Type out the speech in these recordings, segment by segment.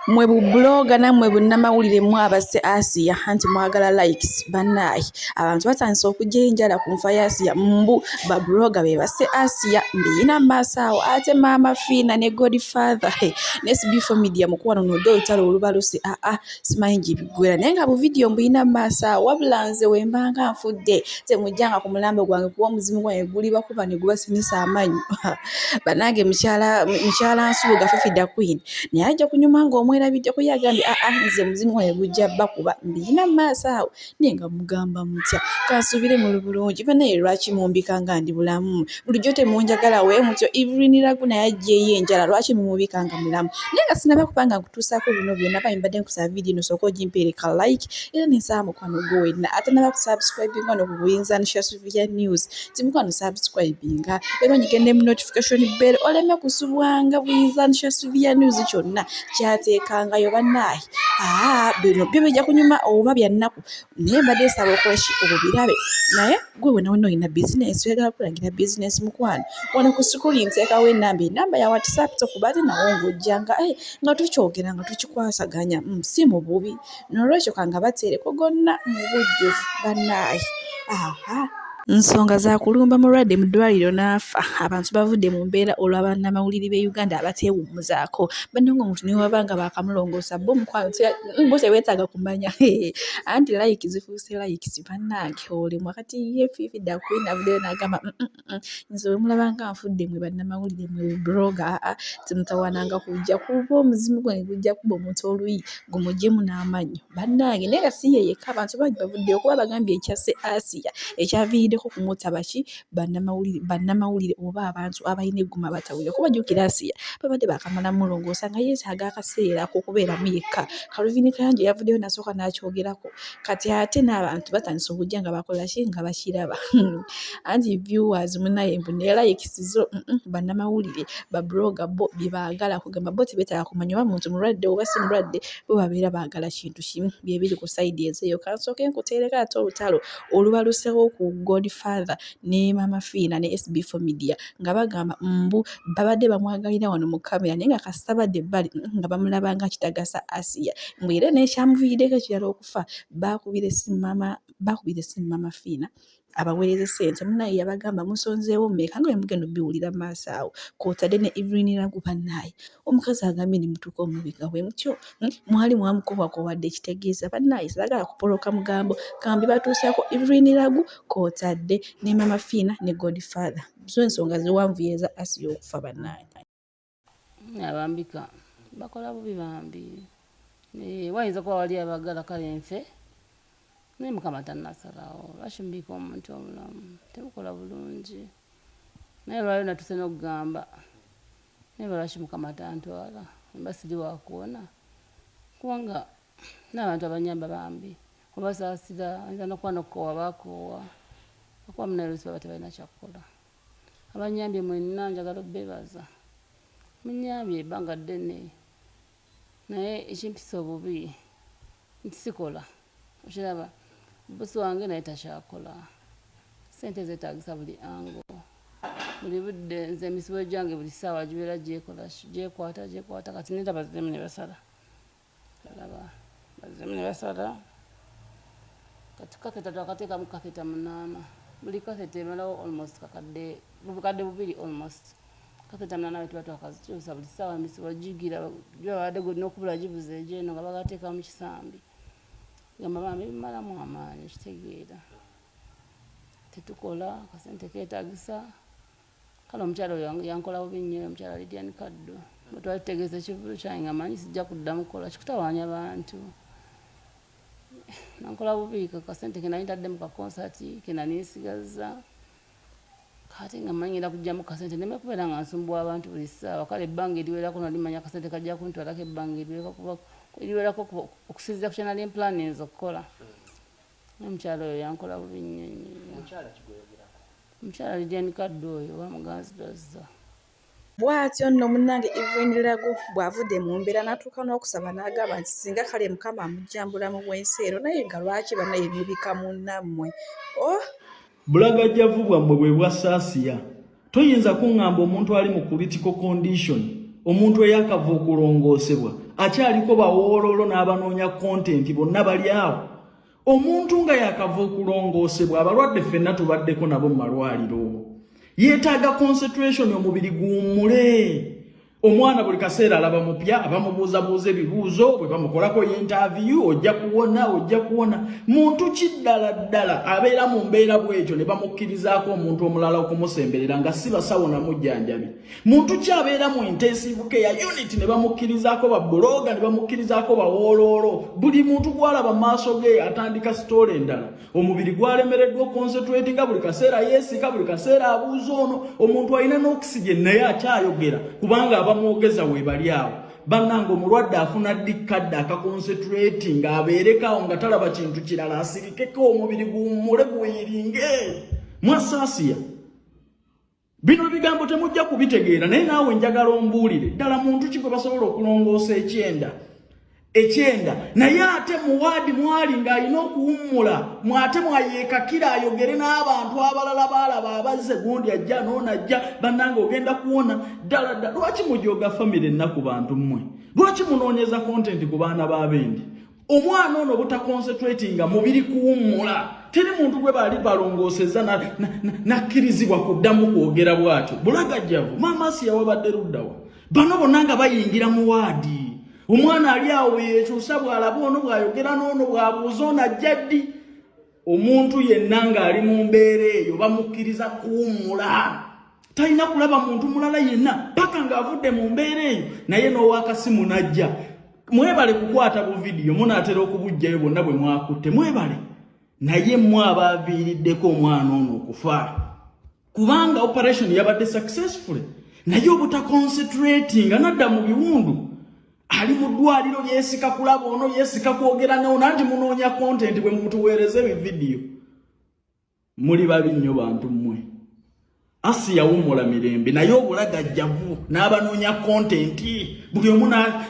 Mwe blogger na mwe Banamawurire mu abase Asia anti mwagala likes banayi abantu batandise okujja enjala ku nfa ya Asia mbu ba blogger be base Asia mbiyina masawo ate mama Fina ne Godfather nesi before media mukwano no do talo olubaluse simanyi bigwera naye nga bu video mbiyina masawo wabulanze wembanga nfudde temujjanga ku mulambo gwange kuba muzimu gwange guli bakuba ne gubasinisa amanyu banange mchala nsubuga Fifida Queen naye ajja kunyuma nga omwerabidde kuyagambye nze muzimu wange gujja bakuba mbiyina maaso awo nenga mugamba mutya kansubire mu bulungi banaye lwaki mumbika nga ndi bulamu bulijjo temunjagala we mutyo Evelyn Langu naye ajjeeyo enjala lwaki mumubika nga mulamu naye nga sinaba kupanga nkutuusaako bino byonna bayi mbadde nkusaba vidiyo nosooka ogimpeereka like era nensaba mukwano gwo wenna ate naba kusubscribinga no ku buyinzanisha Sylvia News timukwano subscribinga era onyigende mu notification bell oleme kusubwanga buyinzanisha Sylvia News kyonna kyateekangayo bannaayi bino byo bijja kunyuma oba byannaku naye mbadde nsaba okola obubirabe naye gwe wena wena olina bizinesi oyagala kulangira bizinesi mukwano wano ku sukuli nteekawo enamba ya WhatsApp tokuba ate nawo ng'ojjanga nga tukyogera nga tukikwasaganya si mu bubi n'olwekyo kanga bateereko gonna mu bujjuvu bannaayi nsonga za kulumba mulwadde mu ddwaliro n'afa abantu bavudde mu mbeera olw'Abanamawulire b'e Uganda abateewummuzaako bannange omuntu ne wabanga bakamulongoosa bo mukwano bo teweetaaga kumanya anti like zifuuse likes bannange olemu wakati ye Fifida Queen avuddeyo n'agamba nze we mulabanga nfudde mwe Banamawulire mwe blogger temutawananga kujja kuba omuzimu gwange gujja kuba omuntu oluyi gumugyemu n'amannyo bannange naye nga si ye yekka abantu bangi bavuddeyo kuba bagambye ekyase Asia ekyaviiriddeko kumutta baki Banamawulire oba abantu abalina egguma batawulira kuba jjukira Asia babadde bakamala mulongoosa nga yeetaaga akaseera k'okubeeramu yekka Calvin Kayanja yavuddeyo nasooka n'akyogerako kati ate n'abantu batandise okujja nga bakola ki nga bakiraba anti viewers munaye mbu ne likes zo Banamawulire ba blogger bo bye baagala kugamba bo tebeetaaga kumanya oba muntu mulwadde oba si mulwadde bo babeera baagala kintu kimu bye biri ku sayidi ezeeyo kansooke nkuteereka ate olutalo olubalusewo ku Godfather ne mama Fina ne SB4 media nga bagamba mbu babadde bamwagalira wano mu kamera naye nga kasabadde bali nga bamulabanga kitagasa Asia mbwire n'ekyamuviiriddeko ekirala okufa bakubire simu mama Fina abaweereza ssente munaye yabagamba musonzeewo mmeka nga mugenda biwulira maaso awo kw'otadde ne Evelyn Langu bannaaye omukazi agambye ne mutuuka omubika bwe mutyo mwali mwamukobwakowadde ekitegeeza bannaaye saagala kupoloka mugambo kambi batuuseeko Evelyn Langu kw'otadde ne mama Fina ne Godfather zo ensonga ziwanvuyeza Asia okufa bannaaye abambika bakola bubi bambi wayinza kuba wali abagala kale nfe naye Mukama tannasalawo lwaki mubiika omuntu omulamu tebukola bulungi naye lwali natuse n'okugamba naye lwaki Mukama tantwala mba siri wakuwona kubanga n'abantu abanyamba bambi obasaasira ayinza n'okuba n'okukoowa bakoowa okuba munaye oluusi baba tebalina kyakukola abanyambye mwenna njagala obbeebaza munyambye ebbanga ddene naye ekimpisa obubi nti sikola okiraba bosi wange naye takyakola sente zeetaagisa buli ango buli budde nze emisibo gyange buli ssaawa gibeera gyekwata kati neta bazzemu ne basala alaba bazzemu ne basala kati kaseta twakateekamu kaseta 8 buli kaseta emalawo almost bukadde bubiri almost kaseta 8 bwe tuba twakazikyusa buli ssaawa emisibo gigira gyabadde golina okubula gibuze egyeno nga bagateekamu kisambi gamba bambi bimalamu amaanyi kitegeera tetukola kasente keetaagisa kale omukyala oyo yankola bubi nnyo omukyala Lydia Kaddo bwe twali tutegeeza ekivulu kyange nga manyi sijja kuddamu kukola kikutawaanya bantu nankola bubi kasente kenali ntadde mu kakonsati kenaniisigaza kati nga manyi ngenda kujjamu kasente neme kubeera nga nsumbuwa abantu buli ssaawa kale ebbanga eriwerako nalimanya kasente kajja kuntwalako ebbanga eriwerako okusinziira ku kyenali planning okukola omukyala oyo yankola bubi nnyo omukyala Lydia Kaddo oyo bamuganzi dozza bw'atyo nno munnange Evelyn Langu bw'avudde mu mbeera n'atuuka n'okusaba n'agamba nti singa kale Mukama amujjambula mu bwensi ero naye nga lwaki bannaye mubika munnammwe bulagajjavu bwammwe bwe bwasaasiya toyinza kuŋŋamba omuntu ali mu critical condition omuntu eyakava okulongoosebwa akyaliko bawoololo n'abanoonya content bonna bali awo. Omuntu nga yakava okulongoosebwa abalwadde ffenna tubaddeko nabo mu malwaliro. Yeetaaga concentration omubiri guwummule. Omwana buli kaseera alaba mupya abamubuuzabuuza ebibuuzo bwe bamukolako interview ojja kuwona. Muntu kiddala ddala abeera mu mbeera bw'ekyo ne bamukkirizaako omuntu omulala okumusemberera nga si basawo na mujjanjabi. Muntu ki abeera mu intensive care unit ne bamukkirizaako babbuloga ne bamukkirizaako bawooloolo. Buli muntu gwalaba maaso ge atandika story endala. Omubiri gwalemereddwa concentrate nga buli kaseera yeesika buli kaseera abuuza ono. Omuntu alina n'oxygen naye akyayogera kubanga mwogeza we bali awo. Bannange omulwadde afuna dikkadde akaconcentrate nga abeerekawo nga talaba kintu kirala asirikeko omubiri guwummule guyiringe. Mwasasiya. Bino bigambo temujja kubitegeera naye naawe njagala ombuulire ddala muntu ki gwe basobola okulongoosa ekyenda naye ate muwaadi mwali ng'alina okuwummula mwate mwayeekakira ayogere n'abantu abalala baalaba abazze gundi ajja n'onajja bannange ogenda kuwona ddala. Lwaki mujooga famire ennaku bantu mmwe? Lwaki munoonyeza content ku baana b'abendi? Omwana ono butaconcentratinga mubiri kuwummula. Teri muntu gwe baali balongoosezza nakkirizibwa kuddamu kwogera bw'atyo. Bulagajjavu maama Asiya wabadde luddawa. Bano bonna nga bayingira muwaadi. Omwana ali awo yekyusa bw'alaba ono bw'ayogera n'ono bw'abuuza ono ajja ddi. Omuntu yenna ng'ali mu mbeera eyo bamukkiriza kuwummula. Talina kulaba muntu mulala yenna paka ng'avudde mu mbeera eyo naye n'ow'akasimu n'ajja. Mwebale kukwata bu vidiyo munaatera okubujjayo bonna bwe mwakutte mwebale. Naye mmwe abaaviiriddeko omwana ono okufa. Kubanga operation yabadde successful naye obutaconcentratinga nadda mu biwundu. Ali mu ddwaliro yeesika kulaba ono yeesika kwogera n'ono anti munoonya content bwe mutuweereza ebividiyo. Muli babi nnyo bantu mmwe. Asiya wummula mirembe naye obulagajjavu n'abanoonya content. Buli omu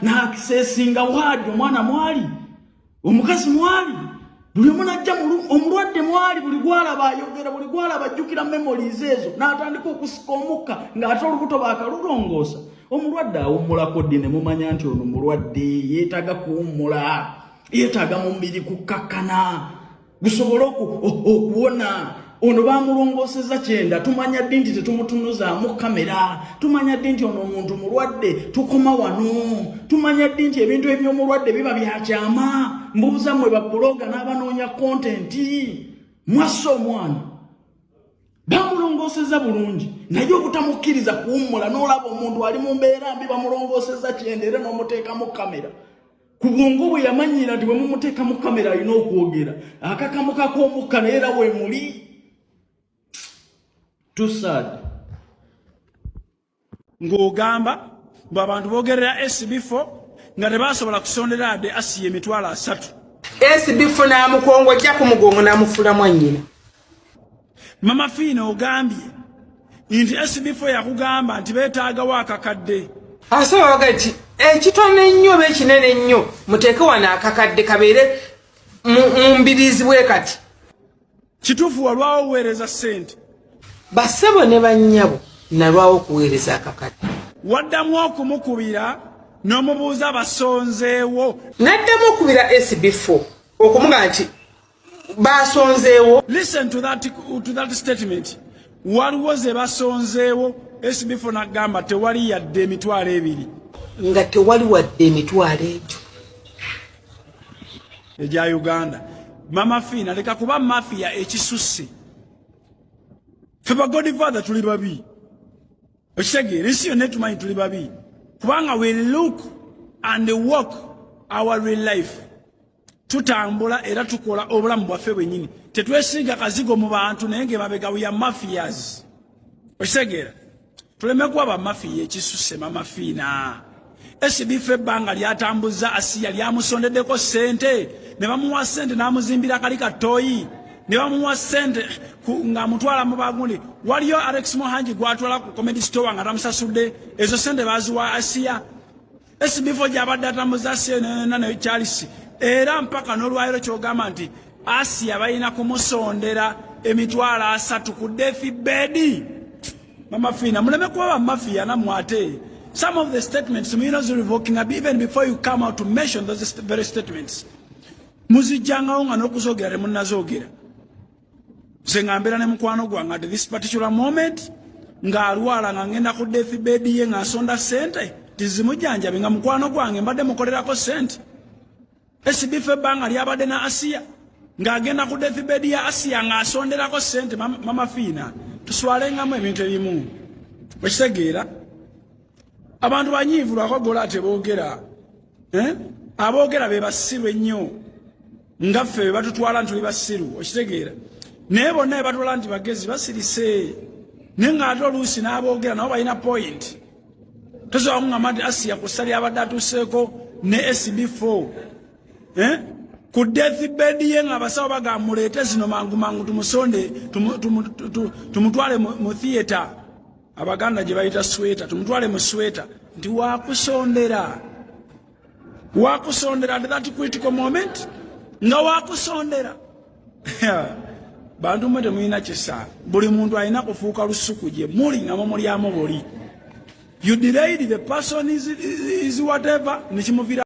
n'akiseesinga waadi omwana mwali omukazi mwali buli omu n'ajja omulwadde mwali buli gwalaba ayogera buli gwalaba ajjukira memories ezo n'atandika okusika omukka ng'ate olubuto baakalulongoosa. Omulwadde awummulako ddi ne mumanya nti ono mulwadde yeetaaga kuwummula yeetaaga mu mubiri kukkakkana gusobole okuwona. Ono baamulongoosezza kyenda tumanya ddi nti tetumutunuzaamu kamera tumanya ddi nti ono omuntu mulwadde tukoma wano tumanya ddi nti ebintu eby'omulwadde biba byakyama. Mbuuza mmwe babbuloga n'abanoonya kontenti mwassa omwana bamulongoosezza bulungi naye obutamukkiriza kuwummula n'olaba omuntu ali mu mbeera mbi bamulongoosezza kyenda era n'omuteekamu kamera. Ku bwongo bwe yamanyira nti bwe mumuteekamu kamera alina okwogera akakamuka k'omukka naye era we muli. Tusad ng'ogamba bw'abantu boogerera SB4 nga tebasobola kusondera adde Asiya emitwalo 3. SB4 n'amukongo ajja ku mugongo n'amufula mwannyina. Mama Fina ogambye nti SB4 yakugamba nti beetaagawo akakadde. Asobola gati ekitono ennyo oba ekinene ennyo muteeke wano akakadde kabeere mu mbiriizi bwe kati. Kituufu walwawo oweereza ssente? Bassebo ne bannyabo nalwawo okuweereza akakadde. Waddamu okumukubira n'omubuuza basonzeewo. N'addamu okubira SB4 okumuga nti basonzeewo. Listen to that statement. Waliwo ze basonzeewo SB4 n'agamba tewali yadde emitwalo 2. Nga tewali wadde emitwalo egyo egya Uganda. Mama Fina leka kuba mafia ekisusse. Ffe ba Godfather tuli babi. Okitegeera ensi yonna etumanyi tuli babi. Kubanga we look and walk our real life. Tutambula era tukola obulamu bwaffe bwennyini. Tetwesinga kazigo mu bantu naye ng'emabega we are mafias. Okitegeera tuleme kuba bamafiya ekisusse Mama Fina. SB4 ebbanga lyatambuza Asiya lyamusondeddeko ssente ne bamuwa ssente n'amuzimbira kali katooyi ne bamuwa ssente ng'amutwala mu bagundi. Waliyo Alex Mohanji gwatwala ku comedy store nga tamusasudde ezo ssente baziwa Asiya. SB4 gy'abadde atambuza Asiya ne kyali era mpaka n'olwayiro ky'ogamba nti Asiya balina kumusondera emitwalo 3 ku deathbed. Mama Fina muleme kuba bamafiya nammwe ate Some of the statements, Muina's revoking up even before you come out to mention those very statements. Muzijanga unga nokuzogera munazogera. Sengambera ne mukwano gwange at this particular moment nga alwala nga ngenda ku deathbed ye nga sonda sente tizimujanja nga mukwano gwange mbadde mukolerako sente. Esibife banga lyabadde na Asia nga agenda ku deathbed ya Asia nga asonderako sente mama fina tuswalengamu ebintu ebimu. Okitegeera abantu banyiivu lwakogola teboogera aboogera be basiru ennyo nga ffe be batutwala nti tuli basiru. Okitegeera naye bonna be batwala nti bagezi basirise naye ng'ate oluusi n'aboogera nabo balina point. Tosobola kuŋŋamba nti Asia ku ssali abadde atuuseeko ne SB4 ku deathbed ye ng'abasawo bagamba muleete zino mangu mangu tumusonde tumutwale mu theatre. Abaganda gye bayita sweta tumutwale mu sweta nti wakusondera at that critical moment nga wakusondera. Bantu mwe temulina kisa buli muntu alina kufuuka lusuku gye muli nga mulyamu buli. You delayed the person is whatever nikimuvira